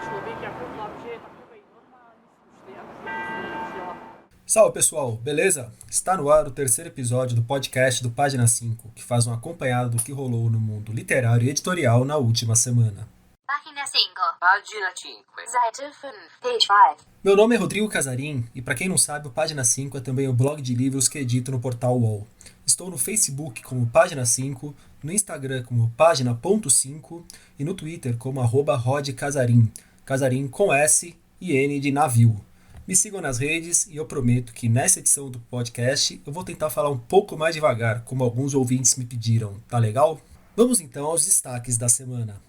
чоловік, як взагалі такий нормальний, слушний, Salve pessoal, beleza? Está no ar o terceiro episódio do podcast do Página 5, que faz um apanhado do que rolou no mundo literário e editorial na última semana. Página 5. Pagina 5. Seite 5. Page 5. Meu nome é Rodrigo Casarim e para quem não sabe, o Página 5 é também o blog de livros que edito no portal UOL. Estou no Facebook como Página 5, no Instagram como Página.5 e no Twitter como @rodcasarim, Casarim com S e N de navio. Me sigam nas redes e eu prometo que nessa edição do podcast eu vou tentar falar um pouco mais devagar, como alguns ouvintes me pediram, tá legal? Vamos então aos destaques da semana.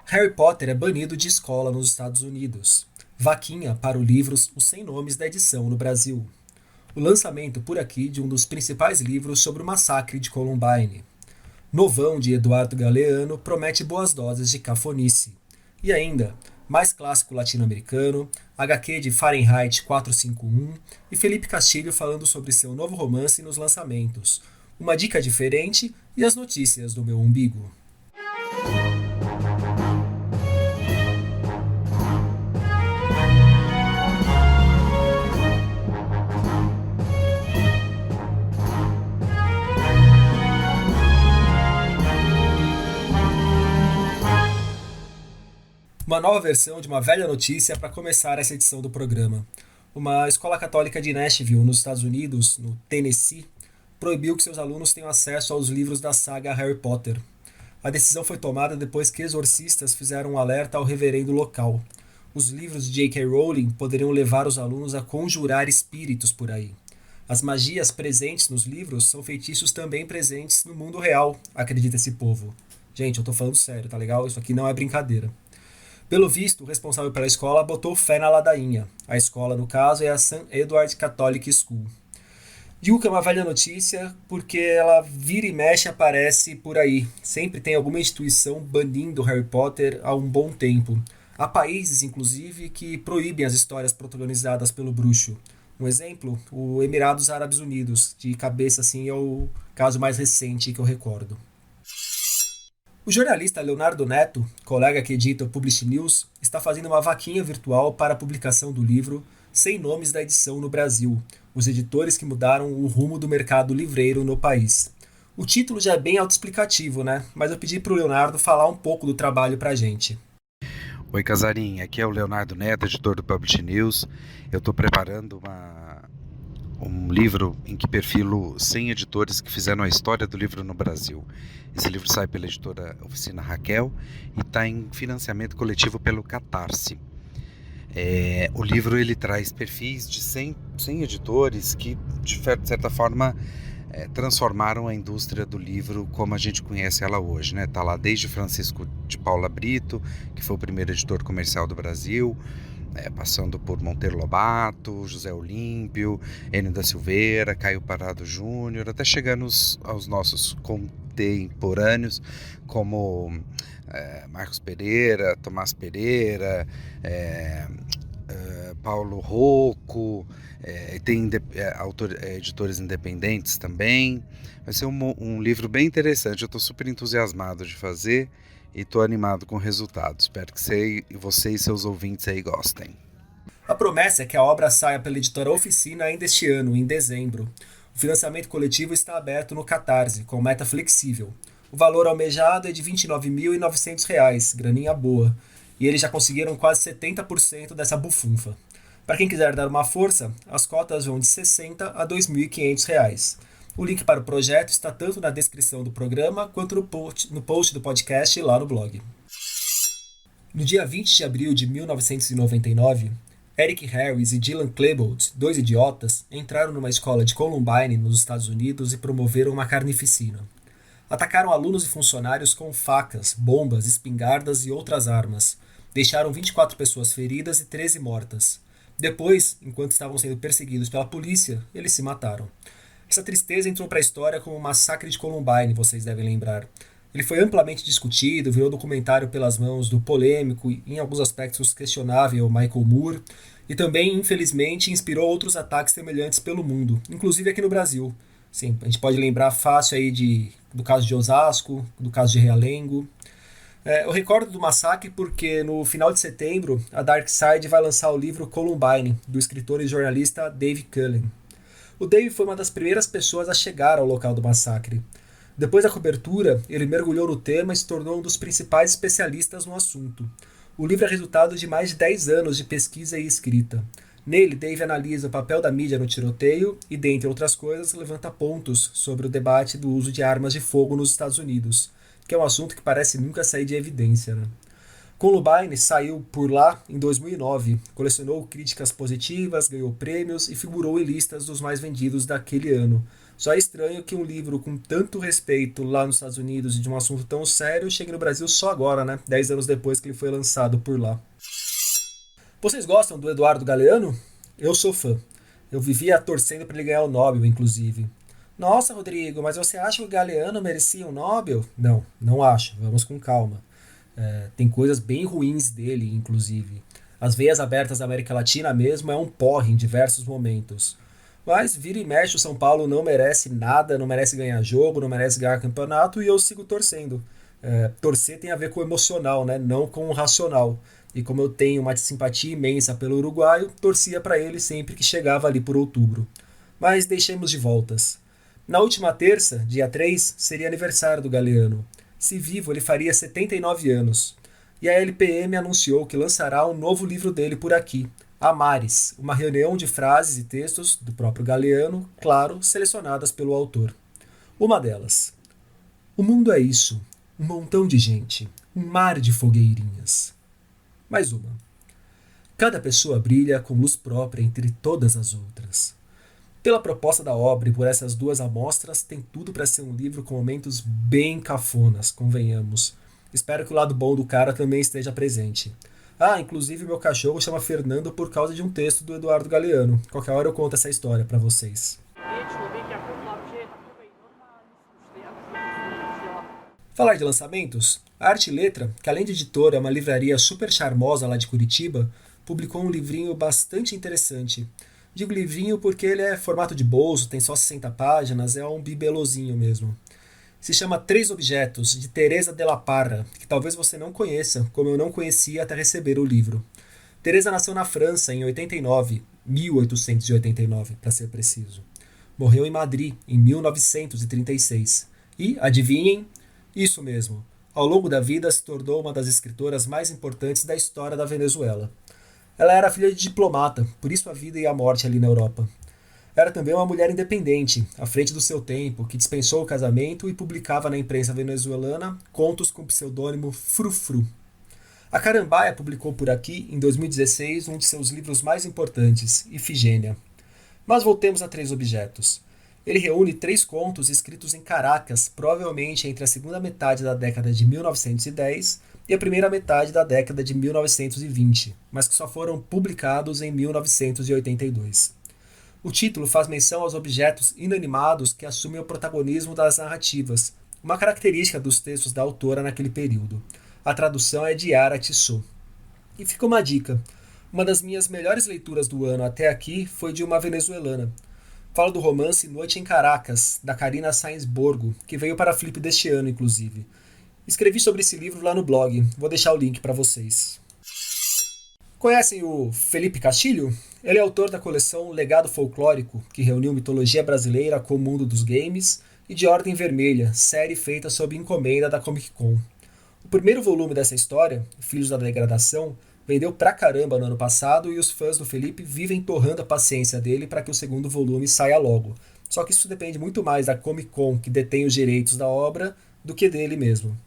Harry Potter é banido de escola nos Estados Unidos. Vaquinha para o livro Os 100 Nomes da edição no Brasil. O lançamento por aqui de um dos principais livros sobre o massacre de Columbine. Novão de Eduardo Galeano promete boas doses de cafonice. E ainda, mais clássico latino-americano, HQ de Fahrenheit 451 e Felipe Castilho falando sobre seu novo romance nos lançamentos. Uma dica diferente e as notícias do meu umbigo. Uma nova versão de uma velha notícia para começar essa edição do programa. Uma escola católica de Nashville, nos Estados Unidos, no Tennessee, proibiu que seus alunos tenham acesso aos livros da saga Harry Potter. A decisão foi tomada depois que exorcistas fizeram um alerta ao reverendo local. Os livros de J.K. Rowling poderiam levar os alunos a conjurar espíritos por aí. As magias presentes nos livros são feitiços também presentes no mundo real, acredita esse povo. Gente, eu tô falando sério, tá legal? Isso aqui não é brincadeira. Pelo visto, o responsável pela escola botou fé na ladainha. A escola, no caso, é a St. Edward Catholic School. Digo que é uma velha notícia porque ela vira e mexe aparece por aí. Sempre tem alguma instituição banindo Harry Potter há um bom tempo. Há países, inclusive, que proíbem as histórias protagonizadas pelo bruxo. Um exemplo, o Emirados Árabes Unidos. De cabeça, assim, é o caso mais recente que eu recordo. O jornalista Leonardo Neto, colega que edita o Publish News, está fazendo uma vaquinha virtual para a publicação do livro 100 Nomes da edição no Brasil, os editores que mudaram o rumo do mercado livreiro no país. O título já é bem autoexplicativo, né? Mas eu pedi para o Leonardo falar um pouco do trabalho para a gente. Oi, Casarim, aqui é o Leonardo Neto, editor do Publish News. Eu estou preparando um livro em que perfilo 100 editores que fizeram a história do livro no Brasil. Esse livro sai pela editora Oficina Raquel e está em financiamento coletivo pelo Catarse. O livro ele traz perfis de 100 editores que, de certa forma, transformaram a indústria do livro como a gente conhece ela hoje, né? Tá lá desde Francisco de Paula Brito, que foi o primeiro editor comercial do Brasil, passando por Monteiro Lobato, José Olímpio, Enio da Silveira, Caio Parado Júnior, até chegando aos nossos contemporâneos, como Marcos Pereira, Tomás Pereira, Paulo Rocco, tem editores independentes também. Vai ser um livro bem interessante, eu estou super entusiasmado de fazer e estou animado com o resultado. Espero que você e seus ouvintes aí gostem. A promessa é que a obra saia pela editora Oficina ainda este ano, em dezembro. O financiamento coletivo está aberto no Catarse, com meta flexível. O valor almejado é de R$ 29.900, graninha boa. E eles já conseguiram quase 70% dessa bufunfa. Para quem quiser dar uma força, as cotas vão de R$ 60 a R$ 2.500. O link para o projeto está tanto na descrição do programa quanto no post do podcast lá no blog. No dia 20 de abril de 1999, Eric Harris e Dylan Klebold, dois idiotas, entraram numa escola de Columbine, nos Estados Unidos, e promoveram uma carnificina. Atacaram alunos e funcionários com facas, bombas, espingardas e outras armas. Deixaram 24 pessoas feridas e 13 mortas. Depois, enquanto estavam sendo perseguidos pela polícia, eles se mataram. Essa tristeza entrou para a história como o massacre de Columbine, vocês devem lembrar. Ele foi amplamente discutido, virou documentário pelas mãos do polêmico e, em alguns aspectos, questionável Michael Moore, e também, infelizmente, inspirou outros ataques semelhantes pelo mundo, inclusive aqui no Brasil. Sim, a gente pode lembrar fácil aí do caso de Osasco, do caso de Realengo. Eu recordo do massacre porque no final de setembro a Dark Side vai lançar o livro Columbine, do escritor e jornalista Dave Cullen. O Dave foi uma das primeiras pessoas a chegar ao local do massacre. Depois da cobertura, ele mergulhou no tema e se tornou um dos principais especialistas no assunto. O livro é resultado de mais de 10 anos de pesquisa e escrita. Nele, Dave analisa o papel da mídia no tiroteio e, dentre outras coisas, levanta pontos sobre o debate do uso de armas de fogo nos Estados Unidos, que é um assunto que parece nunca sair de evidência. Né? Columbine saiu por lá em 2009, colecionou críticas positivas, ganhou prêmios e figurou em listas dos mais vendidos daquele ano. Só é estranho que um livro com tanto respeito lá nos Estados Unidos e de um assunto tão sério chegue no Brasil só agora, né? 10 anos depois que ele foi lançado por lá. Vocês gostam do Eduardo Galeano? Eu sou fã. Eu vivia torcendo para ele ganhar o Nobel, inclusive. Nossa, Rodrigo, mas você acha que o Galeano merecia um Nobel? Não, não acho. Vamos com calma. Tem coisas bem ruins dele, inclusive. As veias abertas da América Latina mesmo é um porre em diversos momentos. Mas vira e mexe, o São Paulo não merece nada, não merece ganhar jogo, não merece ganhar campeonato e eu sigo torcendo. Torcer tem a ver com o emocional, né? Não com o racional. E como eu tenho uma simpatia imensa pelo uruguaio, torcia para ele sempre que chegava ali por outubro. Mas deixemos de voltas. Na última terça, dia 3, seria aniversário do Galeano. Se vivo, ele faria 79 anos. E a LPM anunciou que lançará um novo livro dele por aqui, Amares, uma reunião de frases e textos do próprio Galeano, claro, selecionadas pelo autor. Uma delas. O mundo é isso, um montão de gente, um mar de fogueirinhas. Mais uma. Cada pessoa brilha com luz própria entre todas as outras. Pela proposta da obra e por essas duas amostras, tem tudo para ser um livro com momentos bem cafonas, convenhamos. Espero que o lado bom do cara também esteja presente. Inclusive meu cachorro chama Fernando por causa de um texto do Eduardo Galeano. Qualquer hora eu conto essa história para vocês. Falar de lançamentos, a Arte e Letra, que além de editora é uma livraria super charmosa lá de Curitiba, publicou um livrinho bastante interessante. Digo livrinho porque ele é formato de bolso, tem só 60 páginas, é um bibelozinho mesmo. Se chama Três Objetos, de Teresa de la Parra, que talvez você não conheça, como eu não conhecia até receber o livro. Teresa nasceu na França em 1889, para ser preciso. Morreu em Madrid em 1936. E, adivinhem, isso mesmo, ao longo da vida se tornou uma das escritoras mais importantes da história da Venezuela. Ela era filha de diplomata, por isso a vida e a morte ali na Europa. Era também uma mulher independente, à frente do seu tempo, que dispensou o casamento e publicava na imprensa venezuelana contos com o pseudônimo Frufru. A Carambaia publicou por aqui, em 2016, um de seus livros mais importantes, Ifigênia. Mas voltemos a Três Objetos. Ele reúne 3 contos escritos em Caracas, provavelmente entre a segunda metade da década de 1910 e a primeira metade da década de 1920, mas que só foram publicados em 1982. O título faz menção aos objetos inanimados que assumem o protagonismo das narrativas, uma característica dos textos da autora naquele período. A tradução é de Yara Tissot. E fica uma dica. Uma das minhas melhores leituras do ano até aqui foi de uma venezuelana. Falo do romance Noite em Caracas, da Karina Sáenz Borgo, que veio para a Flip deste ano, inclusive. Escrevi sobre esse livro lá no blog, vou deixar o link para vocês. Conhecem o Felipe Castilho? Ele é autor da coleção Legado Folclórico, que reuniu mitologia brasileira com o mundo dos games, e de Ordem Vermelha, série feita sob encomenda da Comic Con. O primeiro volume dessa história, Filhos da Degradação, vendeu pra caramba no ano passado e os fãs do Felipe vivem torrando a paciência dele para que o segundo volume saia logo. Só que isso depende muito mais da Comic Con, que detém os direitos da obra, do que dele mesmo.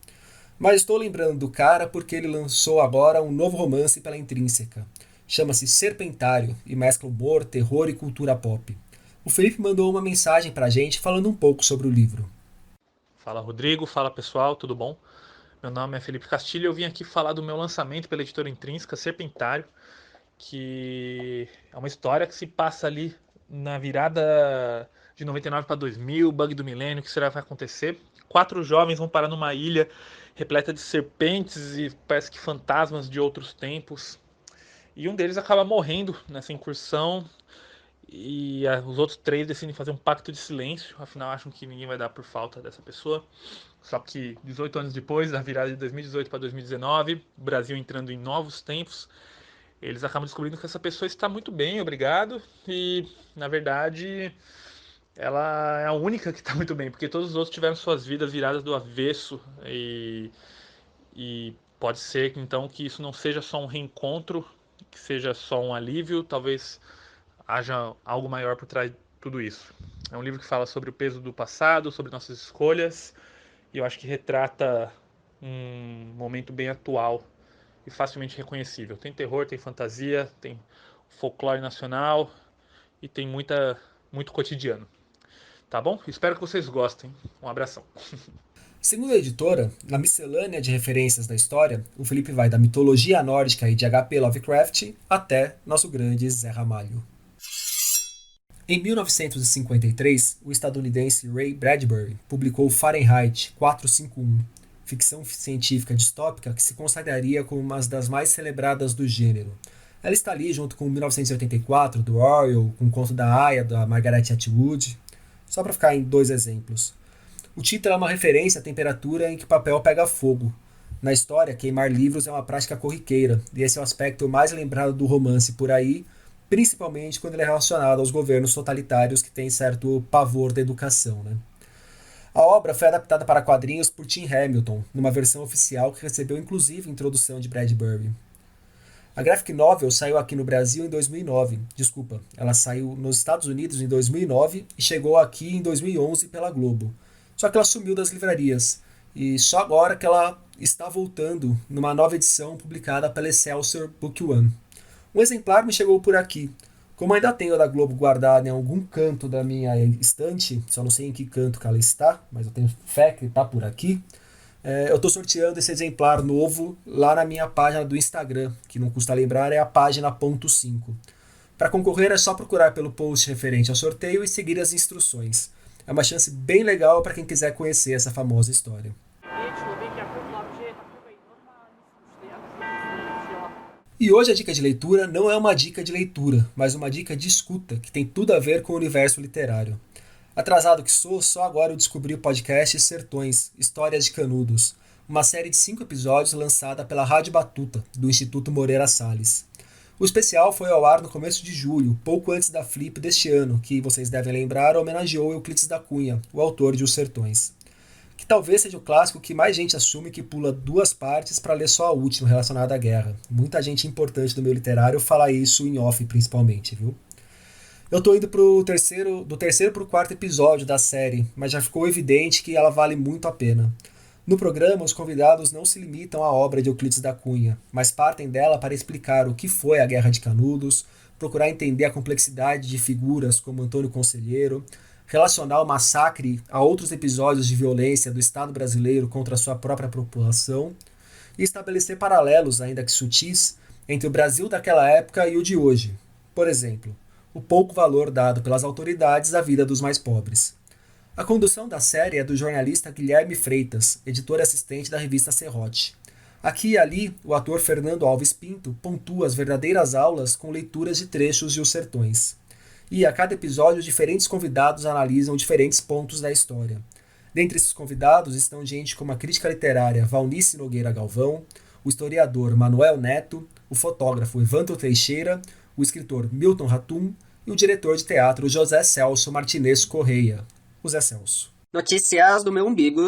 Mas estou lembrando do cara porque ele lançou agora um novo romance pela Intrínseca. Chama-se Serpentário e mescla humor, terror e cultura pop. O Felipe mandou uma mensagem pra gente falando um pouco sobre o livro. Fala Rodrigo, fala pessoal, tudo bom? Meu nome é Felipe Castilho e eu vim aqui falar do meu lançamento pela editora Intrínseca, Serpentário, que é uma história que se passa ali na virada de 99 para 2000, bug do milênio, o que será que vai acontecer? 4 jovens vão parar numa ilha repleta de serpentes e parece que fantasmas de outros tempos. E um deles acaba morrendo nessa incursão e os outros 3 decidem fazer um pacto de silêncio, afinal acham que ninguém vai dar por falta dessa pessoa. Só que 18 anos depois, na virada de 2018 para 2019, o Brasil entrando em novos tempos, eles acabam descobrindo que essa pessoa está muito bem, obrigado, e na verdade ela é a única que está muito bem, porque todos os outros tiveram suas vidas viradas do avesso e pode ser então que isso não seja só um reencontro, que seja só um alívio, talvez haja algo maior por trás de tudo isso. É um livro que fala sobre o peso do passado, sobre nossas escolhas, e eu acho que retrata um momento bem atual e facilmente reconhecível. Tem terror, tem fantasia, tem folclore nacional e tem muito cotidiano. Tá bom? Espero que vocês gostem. Um abração. Segundo a editora, na miscelânea de referências da história, o Felipe vai da mitologia nórdica e de H.P. Lovecraft até nosso grande Zé Ramalho. Em 1953, o estadunidense Ray Bradbury publicou Fahrenheit 451, ficção científica distópica que se consagraria como uma das mais celebradas do gênero. Ela está ali junto com 1984, do Orwell, com o conto da Aya, da Margaret Atwood, só para ficar em 2 exemplos. O título é uma referência à temperatura em que o papel pega fogo. Na história, queimar livros é uma prática corriqueira, e esse é o aspecto mais lembrado do romance por aí, principalmente quando ele é relacionado aos governos totalitários que têm certo pavor da educação, né? A obra foi adaptada para quadrinhos por Tim Hamilton, numa versão oficial que recebeu inclusive a introdução de Bradbury. A graphic novel saiu aqui no Brasil em 2009. Ela saiu nos Estados Unidos em 2009 e chegou aqui em 2011 pela Globo. Só que ela sumiu das livrarias, e só agora que ela está voltando numa nova edição publicada pela Excelsior Book One. Um exemplar me chegou por aqui. Como ainda tenho a da Globo guardada em algum canto da minha estante, só não sei em que canto que ela está, mas eu tenho fé que está por aqui, eu estou sorteando esse exemplar novo lá na minha página do Instagram, que não custa lembrar, é a página .5. Para concorrer é só procurar pelo post referente ao sorteio e seguir as instruções. É uma chance bem legal para quem quiser conhecer essa famosa história. E hoje a dica de leitura não é uma dica de leitura, mas uma dica de escuta, que tem tudo a ver com o universo literário. Atrasado que sou, só agora eu descobri o podcast Sertões, Histórias de Canudos, uma série de 5 episódios lançada pela Rádio Batuta, do Instituto Moreira Salles. O especial foi ao ar no começo de julho, pouco antes da Flip deste ano, que vocês devem lembrar homenageou Euclides da Cunha, o autor de Os Sertões. Que talvez seja o clássico que mais gente assume que pula 2 partes para ler só a última relacionada à guerra. Muita gente importante do meio literário fala isso em off principalmente, viu? Eu tô indo do terceiro pro 4º episódio da série, mas já ficou evidente que ela vale muito a pena. No programa, os convidados não se limitam à obra de Euclides da Cunha, mas partem dela para explicar o que foi a Guerra de Canudos, procurar entender a complexidade de figuras como Antônio Conselheiro, relacionar o massacre a outros episódios de violência do Estado brasileiro contra a sua própria população e estabelecer paralelos, ainda que sutis, entre o Brasil daquela época e o de hoje. Por exemplo, o pouco valor dado pelas autoridades à vida dos mais pobres. A condução da série é do jornalista Guilherme Freitas, editor assistente da revista Serrote. Aqui e ali, o ator Fernando Alves Pinto pontua as verdadeiras aulas com leituras de trechos de Os Sertões. E a cada episódio, diferentes convidados analisam diferentes pontos da história. Dentre esses convidados estão gente como a crítica literária Valnice Nogueira Galvão, o historiador Manuel Neto, o fotógrafo Evandro Teixeira, o escritor Milton Ratum e o diretor de teatro José Celso Martinez Correia, o Zé Celso. Notícias do meu umbigo.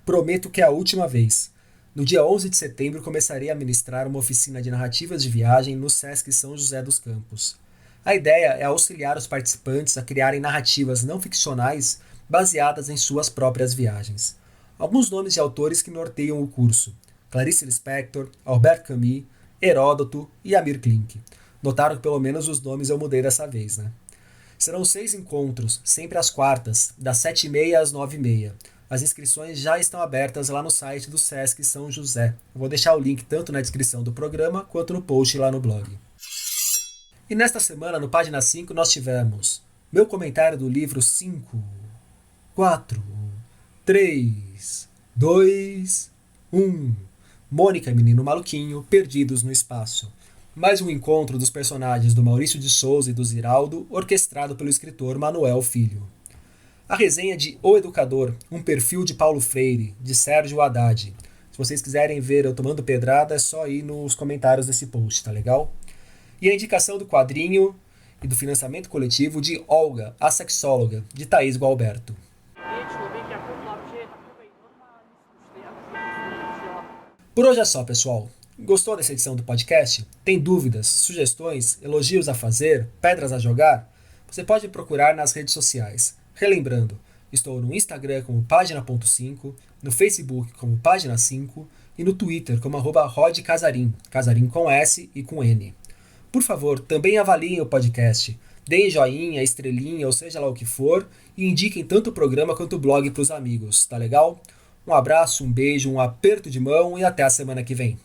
Prometo que é a última vez. No dia 11 de setembro começarei a ministrar uma oficina de narrativas de viagem no Sesc São José dos Campos. A ideia é auxiliar os participantes a criarem narrativas não ficcionais baseadas em suas próprias viagens. Alguns nomes de autores que norteiam o curso: Clarice Lispector, Albert Camus, Heródoto e Amir Klink. Notaram que pelo menos os nomes eu mudei dessa vez, né? Serão 6 encontros, sempre às quartas, das 7h30 às 9h30. As inscrições já estão abertas lá no site do Sesc São José. Eu vou deixar o link tanto na descrição do programa quanto no post lá no blog. E nesta semana, no Página 5, nós tivemos meu comentário do livro 5, 4, 3, 2, 1. Mônica e Menino Maluquinho, Perdidos no Espaço. mais um encontro dos personagens do Maurício de Souza e do Ziraldo, orquestrado pelo escritor Manuel Filho. A resenha de O Educador, um perfil de Paulo Freire, de Sérgio Haddad. Se vocês quiserem ver eu tomando pedrada, é só ir nos comentários desse post, tá legal? E a indicação do quadrinho e do financiamento coletivo de Olga, a sexóloga, de Thaís Gualberto. Por hoje é só, pessoal. Gostou dessa edição do podcast? Tem dúvidas, sugestões, elogios a fazer, pedras a jogar? Você pode me procurar nas redes sociais. Relembrando, estou no Instagram como página.5, no Facebook como página 5 e no Twitter como @rodcasarim, Casarim com S e com N. Por favor, também avaliem o podcast, deem joinha, estrelinha ou seja lá o que for e indiquem tanto o programa quanto o blog para os amigos, tá legal? Um abraço, um beijo, um aperto de mão e até a semana que vem.